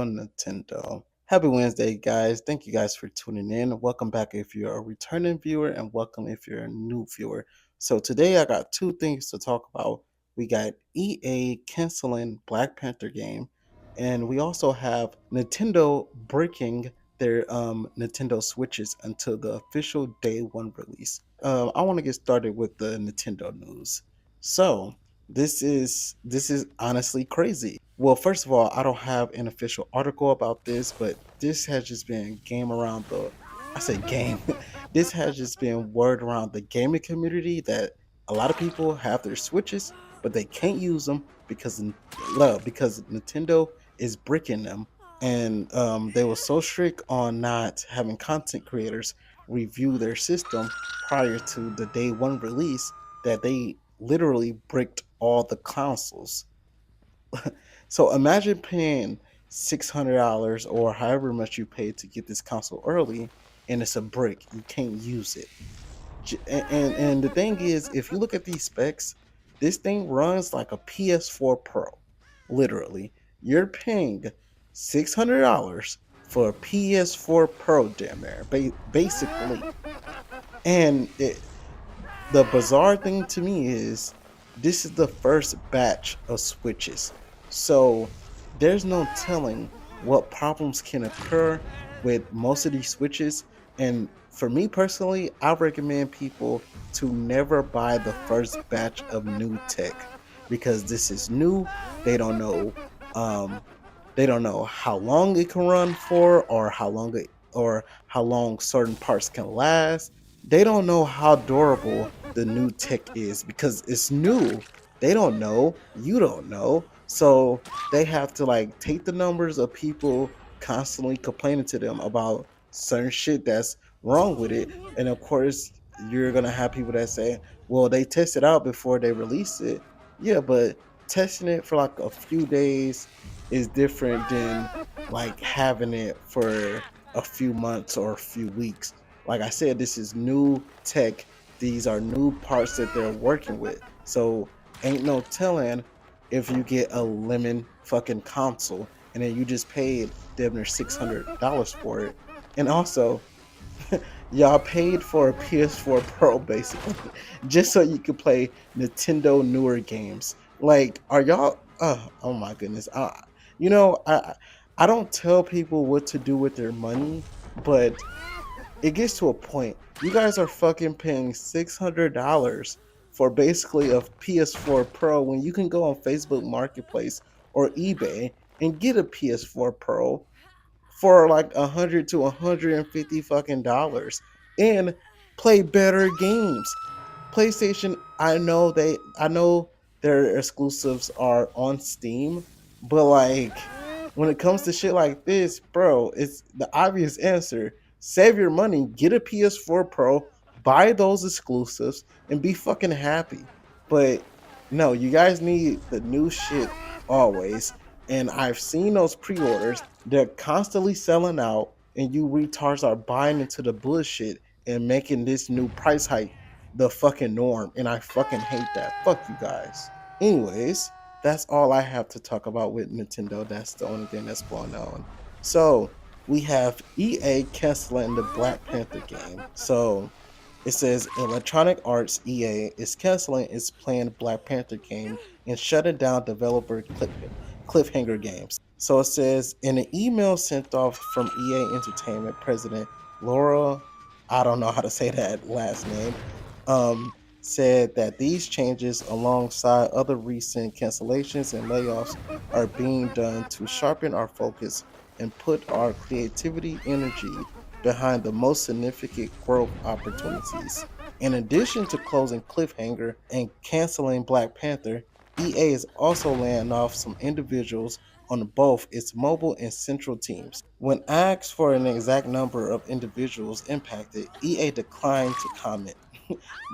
Nintendo. Happy Wednesday, guys. Thank you guys for tuning in. Welcome back if you're a returning viewer, and welcome if you're a new viewer. So, today I got two things to talk about. We got EA canceling Black Panther game, and we also have Nintendo breaking their Nintendo Switches until the official day one release. I want to get started with the Nintendo news. So, this is honestly crazy. Well, first of all, I don't have an official article about this, but this has just been game around the I say game. This has just been word around the gaming community that a lot of people have their Switches, but they can't use them because Nintendo is bricking them, and they were so strict on not having content creators review their system prior to the day one release that they literally bricked all the consoles. So imagine paying $600 or however much you paid to get this console early, and it's a brick. You can't use it. And the thing is, if you look at these specs, this thing runs like a PS4 Pro. Literally, you're paying $600 for a PS4 Pro, damn near, basically. And the bizarre thing to me is this is the first batch of switches. So there's no telling what problems can occur with most of these switches. And for me personally, I recommend people to never buy the first batch of new tech because this is new. They don't know um they don't know how long it can run for or how long certain parts can last. They don't know how durable the new tech is because it's new. They don't know, you don't know. So they have to like take the numbers of people constantly complaining to them about certain shit that's wrong with it. And of course, you're gonna have people that say, well, they test it out before they release it. Yeah, but testing it for like a few days is different than like having it for a few months or a few weeks. Like I said, this is new tech. These are new parts that they're working with. So ain't no telling if you get a lemon fucking console and then you just paid damn near $600 for it. And also, y'all paid for a PS4 Pro basically just so you could play Nintendo newer games. Like, are y'all? Oh my goodness! You know, I don't tell people what to do with their money, but it gets to a point. You guys are fucking paying $600 for basically a PS4 Pro when you can go on Facebook Marketplace or eBay and get a PS4 Pro for like 100 to 150 fucking dollars and play better games. PlayStation, I know their exclusives are on Steam, but like when it comes to shit like this, bro, it's the obvious answer. Save your money, get a PS4 Pro, buy those exclusives, and be fucking happy. But no, you guys need the new shit always. And I've seen those pre-orders, they're constantly selling out, and you retards are buying into the bullshit and making this new price hike the fucking norm, and I fucking hate that. Fuck you guys. Anyways, that's all I have to talk about with Nintendo. That's the only thing that's going on. So we have EA canceling the Black Panther game. So it says Electronic Arts EA is canceling its planned Black Panther game and shutting down developer Cliffhanger Games. So it says in an email sent off from EA Entertainment president Laura, I don't know how to say that last name, um, said that these changes, alongside other recent cancellations and layoffs, are being done to sharpen our focus and put our creativity energy behind the most significant growth opportunities. In addition to closing Cliffhanger and canceling Black Panther, EA is also laying off some individuals on both its mobile and central teams. When asked for an exact number of individuals impacted, EA declined to comment.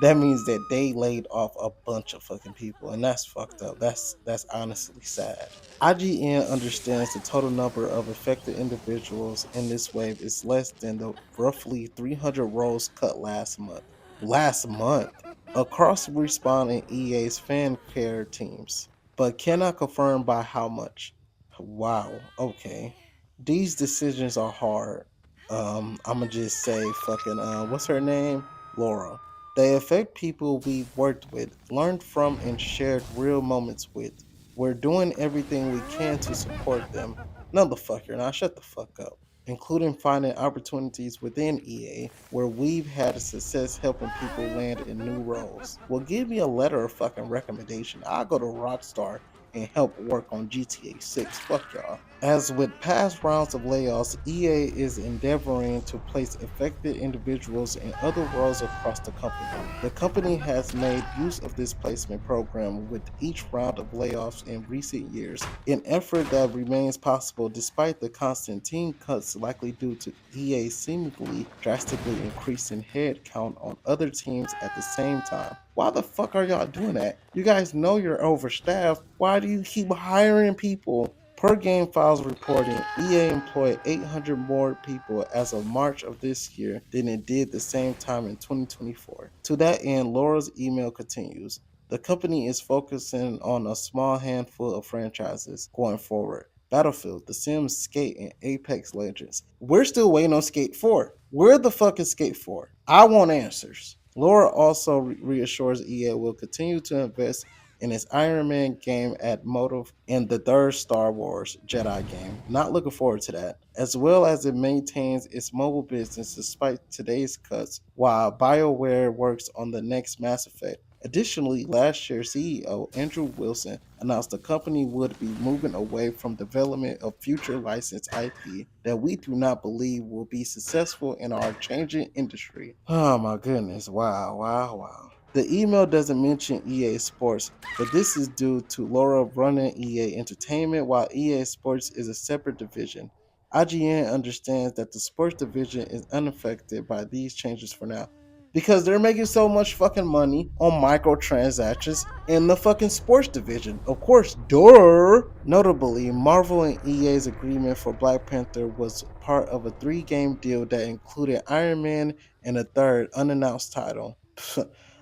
That means that they laid off a bunch of fucking people, and that's fucked up. That's honestly sad. IGN understands the total number of affected individuals in this wave is less than the roughly 300 roles cut last month. Last month, across Respawn and EA's fan care teams. but cannot confirm by how much. Wow, okay. These decisions are hard. I'ma just say fucking what's her name? Laura. They affect people we've worked with, learned from, and shared real moments with. We're doing everything we can to support them. No, the fuck you're not. Shut the fuck up. Including finding opportunities within EA where we've had a success helping people land in new roles. Well, give me a letter of fucking recommendation. I'll go to Rockstar and help work on GTA 6. Fuck y'all. As with past rounds of layoffs, EA is endeavoring to place affected individuals in other roles across the company. The company has made use of this placement program with each round of layoffs in recent years, an effort that remains possible despite the constant team cuts likely due to EA seemingly drastically increasing headcount on other teams at the same time. Why the fuck are y'all doing that? You guys know you're overstaffed. Why do you keep hiring people? Per Game Files reporting, EA employed 800 more people as of March of this year than it did the same time in 2024. To that end, Laura's email continues. The company is focusing on a small handful of franchises going forward. Battlefield, The Sims, Skate, and Apex Legends. We're still waiting on Skate 4. Where the fuck is Skate 4? I want answers. Laura also reassures EA will continue to invest in its Iron Man game at Motive and the third Star Wars Jedi game. Not looking forward to that. As well as it maintains its mobile business despite today's cuts, while BioWare works on the next Mass Effect. Additionally, last year CEO Andrew Wilson announced the company would be moving away from development of future licensed IP that we do not believe will be successful in our changing industry. Oh my goodness, wow, wow, wow. The email doesn't mention EA Sports, but this is due to Laura running EA Entertainment while EA Sports is a separate division. IGN understands that the sports division is unaffected by these changes for now because they're making so much fucking money on microtransactions in the fucking sports division. Of course, duh. Notably, Marvel and EA's agreement for Black Panther was part of a 3-game deal that included Iron Man and a third unannounced title.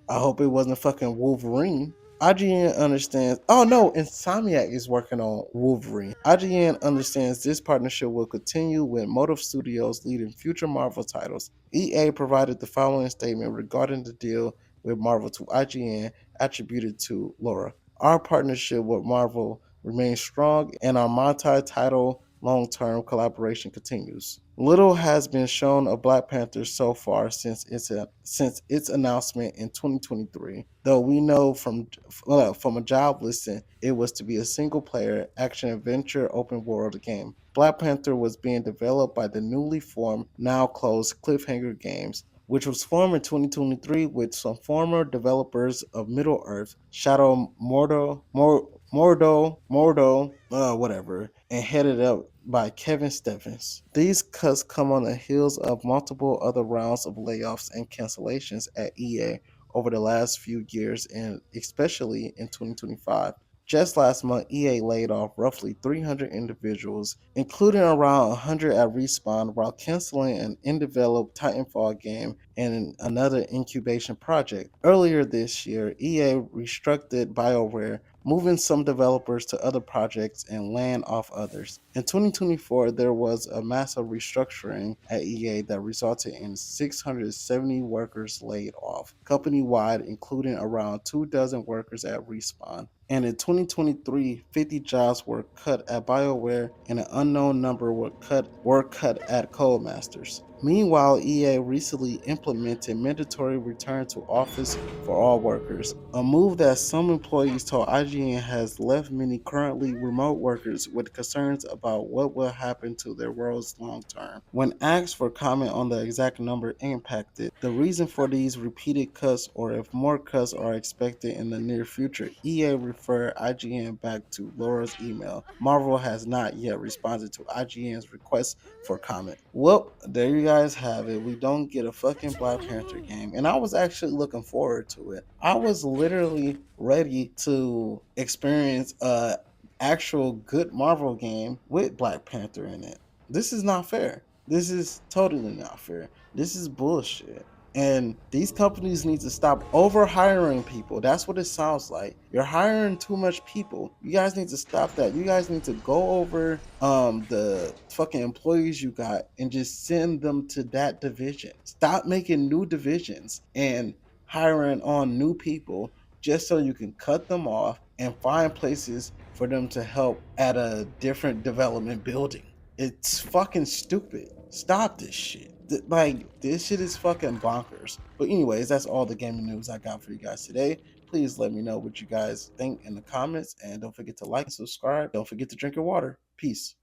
I hope it wasn't fucking Wolverine. IGN understands. Oh no, Insomniac is working on Wolverine. IGN understands this partnership will continue with Motive Studios leading future Marvel titles. EA provided the following statement regarding the deal with Marvel to IGN, attributed to Laura. Our partnership with Marvel remains strong, and our multi-title long-term collaboration continues. Little has been shown of Black Panther so far since its announcement in 2023. Though we know from a job listing it was to be a single-player action adventure open world game. Black Panther was being developed by the newly formed, now closed Cliffhanger Games, which was formed in 2023 with some former developers of Middle Earth, Shadow Mordo, whatever, and headed up by Kevin Stevens. These cuts come on the heels of multiple other rounds of layoffs and cancellations at EA over the last few years, and especially in 2025. Just last month, EA laid off roughly 300 individuals, including around 100 at Respawn, while canceling an undeveloped Titanfall game and another incubation project. Earlier this year, EA restructured BioWare, moving some developers to other projects and laying off others. In 2024, there was a massive restructuring at EA that resulted in 670 workers laid off, company-wide, including around 2 dozen workers at Respawn. And in 2023, 50 jobs were cut at BioWare and an unknown number were cut at Codemasters. Meanwhile, EA recently implemented mandatory return to office for all workers, a move that some employees told IGN has left many currently remote workers with concerns about what will happen to their roles long term. When asked for comment on the exact number impacted, the reason for these repeated cuts or if more cuts are expected in the near future, EA referred IGN back to Laura's email. Marvel has not yet responded to IGN's request for comment. Well, there you guys have it. We don't get a fucking Black Panther game. And I was actually looking forward to it. I was literally ready to experience a actual good Marvel game with Black Panther in it. This is not fair. This is totally not fair. This is bullshit. And these companies need to stop over hiring people. That's what it sounds like. You're hiring too much people. You guys need to stop that. You guys need to go over the fucking employees you got and just send them to that division. Stop making new divisions and hiring on new people just so you can cut them off and find places for them to help at a different development building. It's fucking stupid. Stop this shit. Like, this shit is fucking bonkers. But anyways, that's all the gaming news I got for you guys today. Please let me know what you guys think in the comments, and don't forget to like and subscribe. Don't forget to drink your water. Peace.